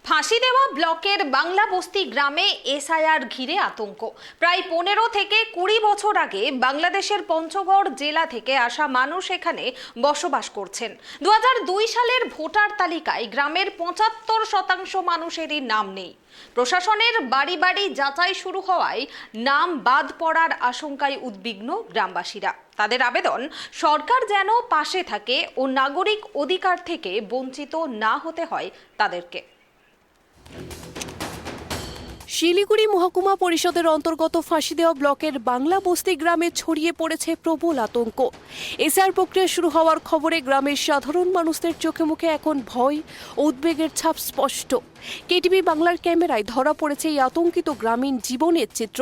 ফাঁসি দেওয়া ব্লকের বাংলা বস্তি গ্রামে এসআইআর ঘিরে আতঙ্ক। প্রায় 15 থেকে 20 বছর আগে বাংলাদেশের পঞ্চগড় জেলা থেকে আসা মানুষ এখানে বসবাস করছেন। 2002 সালের ভোটার তালিকায় গ্রামের 75% মানুষেরই নাম নেই। প্রশাসনের বাড়ি বাড়ি যাচাই শুরু হওয়ায় নাম বাদ পড়ার আশঙ্কায় উদ্বিগ্ন গ্রামবাসীরা। তাদের আবেদন, সরকার যেন পাশে থাকে ও নাগরিক অধিকার থেকে বঞ্চিত না হতে হয় তাদেরকে। শিলিগুড়ি মহকুমা পরিষদের অন্তর্গত ফাঁসি দেওয়া ব্লকের বাংলা বস্তি গ্রামে ছড়িয়ে পড়েছে প্রবল আতঙ্ক। এসআইআর প্রক্রিয়া শুরু হওয়ার খবরে গ্রামের সাধারণ মানুষদের চোখে মুখে এখন ভয় ও উদ্বেগের ছাপ স্পষ্ট। কেটিভি বাংলার ক্যামেরায় ধরা পড়েছে এই আতঙ্কিত গ্রামীণ জীবনের চিত্র।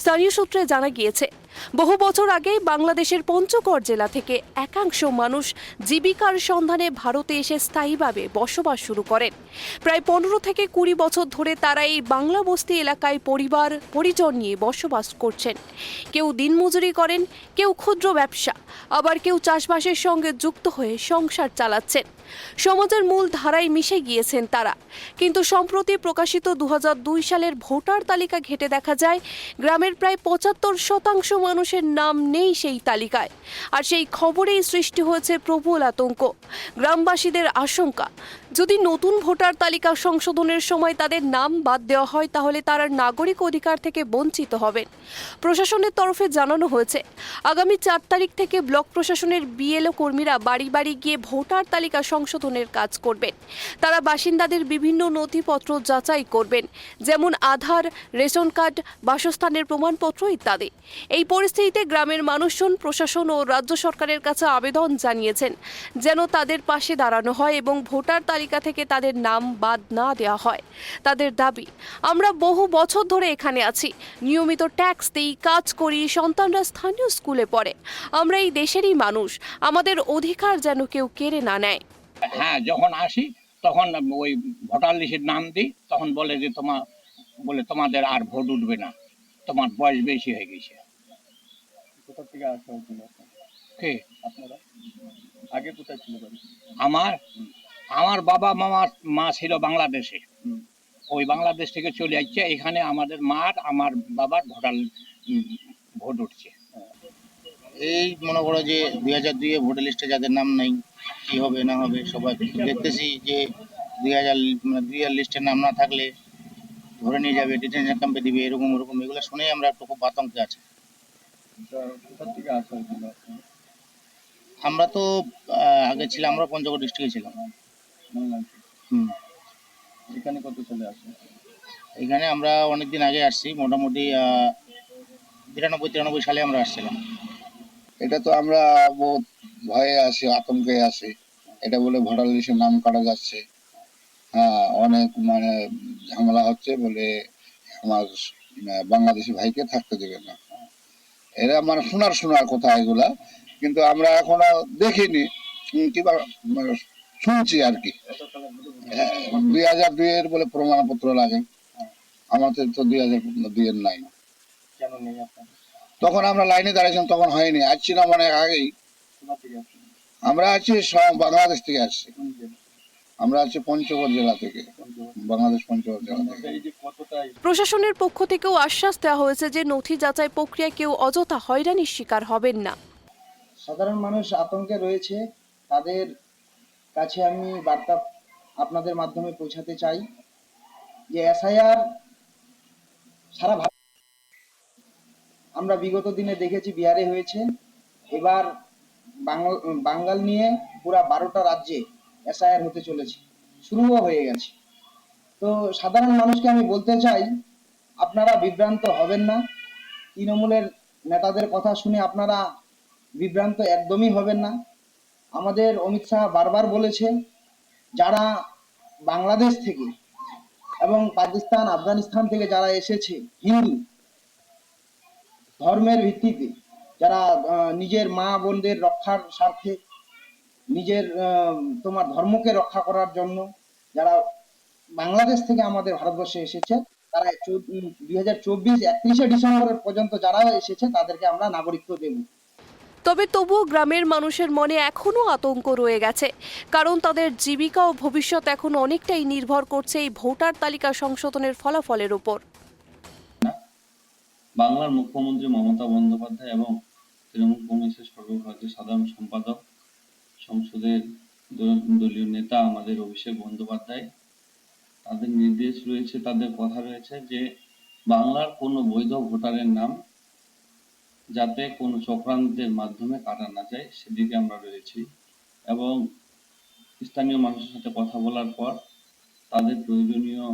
স্থানীয় সূত্রে জানা গিয়েছে, বহু বছর আগে বাংলাদেশের পঞ্চগড় জেলা থেকে একাংশ মানুষ জীবিকার সন্ধানে ভারতে এসে স্থায়ীভাবে বসবাস শুরু করেন। প্রায় 15 থেকে 20 বছর ধরে তারা এই বাংলা বস্তি এলাকায় পরিবার পরিজন নিয়ে বসবাস করছেন। কেউ দিনমজুরি করেন, কেউ ক্ষুদ্র ব্যবসা, আবার কেউ চাষবাসের সঙ্গে যুক্ত হয়ে সংসার চালাচ্ছেন। সমাজের মূল ধারায় মিশে গিয়েছেন তারা। কিন্তু সম্প্রতি প্রকাশিত 2002 সালের ভোটার তালিকা ঘেঁটে দেখা যায়, গ্রামের প্রায় 75% মানুষের নাম নেই সেই তালিকায়। আর সেই খবরেই সৃষ্টি হয়েছে প্রবল আতঙ্ক। গ্রামবাসীদের আশঙ্কা, যদি নতুন ভোটার তালিকা সংশোধনের সময় তাদের নাম বাদ দেওয়া হয় তাহলে তারা নাগরিক অধিকার থেকে বঞ্চিত হবেন। প্রশাসনের তরফে জানানো হয়েছে, আগামী 4 তারিখ থেকে ব্লক প্রশাসনের বিএলও কর্মীরা বাড়ি বাড়ি গিয়ে ভোটার তালিকা সংশোধনের কাজ করবেন। তারা বাসিন্দাদের বিভিন্ন নথিপত্র যাচাই করবেন, যেমন আধার, রেশন কার্ড, বাসস্থানের প্রমাণপত্র ইত্যাদি। এই পরিস্থিতিতে গ্রামের মানুষজন প্রশাসন ও রাজ্য সরকারের কাছে আবেদন জানিয়েছেন যেন তাদের পাশে দাঁড়ানো হয় এবং ভোটার তালিকা থেকে তাদের নাম বাদ না দেওয়া হয়। তাদের দাবি, আমরা বহু বছর ধরে এখানে আছি, নিয়মিত ট্যাক্স দিই, কাজ করি, সন্তানরা স্থানীয় স্কুলে পড়ে। আমরা এই দেশেরই মানুষ, আমাদের অধিকার যেন কেউ কেড়ে না নেয়। হ্যাঁ, যখন আসি তখন ওই ভোটার লিস্টের নাম দিই, তখন বলে যে তোমাদের আর ভোট উঠবে না, তোমার বয়স বেশি হয়ে গেছে। কোথা থেকে আসা হয়েছিল কে? আপনারা আগে কোথায় ছিল বাড়ি? আমার আমার বাবা মা ছিল বাংলাদেশে। ওই বাংলাদেশ থেকে চলে আসছে এখানে, আমাদের আমার বাবার ভোট উঠছে। এই মনে করো যে 2002 ভোটার লিস্টে যাদের নাম নেই, কি হবে না হবে সবাই দেখতেছি যে 2000 লিস্টের নাম না থাকলে ধরে নিয়ে যাবে, ডিটেনশন ক্যাম্পে দিবে, এরকম এগুলো শুনেই আমরা একটু খুব আতঙ্কে আছি। কোথা থেকে আসা হয়েছিল? আমরা তো আগে ছিলাম, আমরা পঞ্চগড় ডিস্ট্রিক্টে ছিলাম। এখানে কত চলে আসে? এখানে আমরা অনেকদিন আগে আসছি, মোটামুটি 92-93 সালে আমরা আসছিলাম। এটা তো আমরা বহুত ভয়ে আছি, আতঙ্কে আছি। এটা বলে ভোটার লিস্টের নাম কাটা যাচ্ছে, হ্যাঁ, অনেক মানে ঝামেলা হচ্ছে বলে আমার বাংলাদেশি ভাইকে থাকতে দেবে না। এরা মানে শোনার কথা এগুলা, কিন্তু আমরা এখনো দেখিনি, কিংবা শুনছি আর কি। 2002 বলে প্রমাণপত্র লাগে, আমাদের তো 2002 নাই। কেন নেই আপনার? তখন আমরা লাইনে দাঁড়িয়েছিলাম, তখন হয়নি। আসছিলাম অনেক আগেই। কোথা থেকে আসছেন? আমরা আছি বাংলাদেশ থেকে আসছি। কোন জেলা? আমরা আছি পঞ্চগড় জেলা থেকে, বাংলাদেশ পঞ্চগড় জেলা থেকে। এই যে কতটাই প্রশাসনের পক্ষ থেকেও আশ্বাস দেওয়া হয়েছে যে নথি যাচাই প্রক্রিয়ায় কেউ অযথা হয়রানির শিকার হবেন না। সাধারণ মানুষ আতঙ্কে রয়েছে, তাদের কাছে আমি বার্তা আপনাদের মাধ্যমে পৌঁছাতে চাই যে এসআইআর সারা ভারত, আমরা বিগত দিনে দেখেছি বিহারে হয়েছে, এবার বাঙ্গাল নিয়ে পুরা 12টা রাজ্যে এসআইআর হতে চলেছে, শুরুও হয়ে গেছে। তো সাধারণ মানুষকে আমি বলতে চাই, আপনারা বিভ্রান্ত হবেন না। তৃণমূলের নেতাদের কথা শুনে আপনারা বিভ্রান্ত একদমই হবেন না। আমাদের অমিত শাহ বারবার বলেছে, যারা বাংলাদেশ থেকে এবং পাকিস্তান, আফগানিস্তান থেকে যারা এসেছে, হিন্দু ধর্মের ভিত্তিতে, যারা নিজের মা বোনদের রক্ষার স্বার্থে, নিজের ধর্মকে রক্ষা করার জন্য যারা বাংলাদেশ থেকে আমাদের ভারতবর্ষে এসেছে, তারা 2024 31শে ডিসেম্বর পর্যন্ত যারা এসেছে তাদেরকে আমরা নাগরিকত্ব দেব। তবে তবুও গ্রামের মানুষের মনে এখনও আতঙ্ক রয়ে গেছে, কারণ তাদের জীবিকা ও ভবিষ্যৎ এখন অনেকটাই নির্ভর করছে এই ভোটার তালিকা সংশোধনের ফলাফলের উপর। বাংলার মুখ্যমন্ত্রী মমতা বন্দ্যোপাধ্যায় এবং তৃণমূল কংগ্রেসের সর্বভারতীয় সাধারণ সম্পাদক, সংসদের দলীয় নেতা আমাদের অভিষেক বন্দ্যোপাধ্যায়, তাদের নির্দেশ রয়েছে, তাদের কথা রয়েছে যে বাংলার কোনো বৈধ ভোটারের নাম যাতে কোনো চক্রান্তের মাধ্যমে কাটা না যায় সেদিকে আমরা রয়েছি। এবং স্থানীয় মানুষের সাথে কথা বলার পর তাদের প্রয়োজনীয়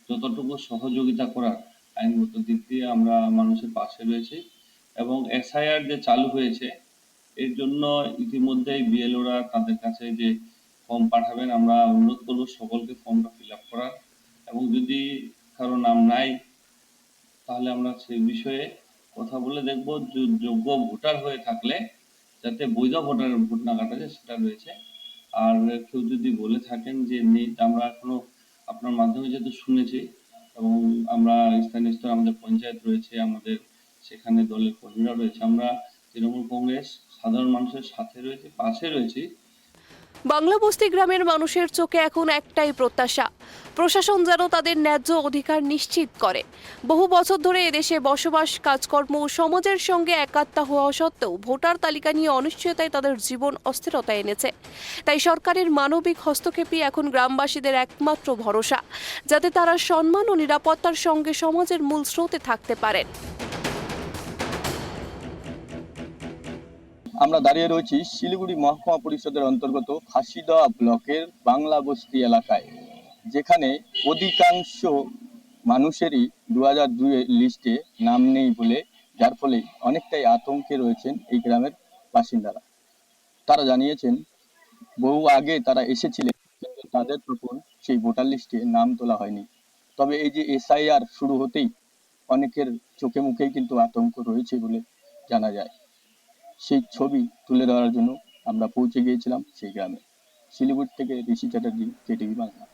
যতটুকু সহযোগিতা করার আইনগত দিক দিয়ে আমরা মানুষের পাশে রয়েছি। এবং এসআইআর যে চালু হয়েছে এর জন্য ইতিমধ্যেই বিএলওরা তাদের কাছে যে ফর্ম পাঠাবেন, আমরা অনুরোধ করবো সকলকে ফর্মটা ফিল আপ করার। এবং যদি কারো নাম নাই তাহলে আমরা সেই বিষয়ে কথা বলে দেখবো, যোগ্য ভোটার হয়ে থাকলে যাতে বৈধ ভোটারের ভোট না কাটা যায় সেটা রয়েছে। আর কেউ যদি বলে থাকেন যে নেই, আমরা এখনো আপনার মাধ্যমে যেহেতু শুনেছি এবং আমরা স্থানীয় স্তরে আমাদের পঞ্চায়েত রয়েছে, আমাদের সেখানে দলের কর্মীরা রয়েছে, আমরা তৃণমূল কংগ্রেস সাধারণ মানুষের সাথে রয়েছে, পাশে রয়েছি। বাংলা বস্তি গ্রামের মানুষের চোখে এখন একটাই প্রত্যাশা, প্রশাসন যেন তাদের ন্যায্য অধিকার নিশ্চিত করে। বহু বছর ধরে এদেশে বসবাস, কাজকর্ম ও সমাজের সঙ্গে একাত্ম হওয়া সত্ত্বেও ভোটার তালিকা নিয়ে অনিশ্চয়তায় তাদের জীবন অস্থিরতা এনেছে। তাই সরকারের মানবিক হস্তক্ষেপই এখন গ্রামবাসীদের একমাত্র ভরসা, যাতে তারা সম্মান ও নিরাপত্তার সঙ্গে সমাজের মূল স্রোতে থাকতে পারেন। আমরা দাঁড়িয়ে রয়েছি শিলিগুড়ি মহকুমা পরিষদের অন্তর্গত ফাঁসিদেওয়া ব্লকের বাংলা বস্তি এলাকায়, যেখানে অধিকাংশ মানুষেরই 2002 লিস্টে নাম নেই বলে, যার ফলে অনেকটাই আতঙ্কে রয়েছেন এই গ্রামের বাসিন্দারা। তারা জানিয়েছেন বহু আগে তারা এসেছিলেন, কিন্তু তাদের তখন সেই ভোটার লিস্টে নাম তোলা হয়নি। তবে এই যে এসআইআর শুরু হতেই অনেকের চোখে মুখেই কিন্তু আতঙ্ক রয়েছে বলে জানা যায়। সেই ছবি তুলে ধরার জন্য আমরা পৌঁছে গিয়েছিলাম সেই গ্রামে। শিলিগুড়ি থেকে ঋষি চ্যাটার্জি, কেটিভি বাংলা।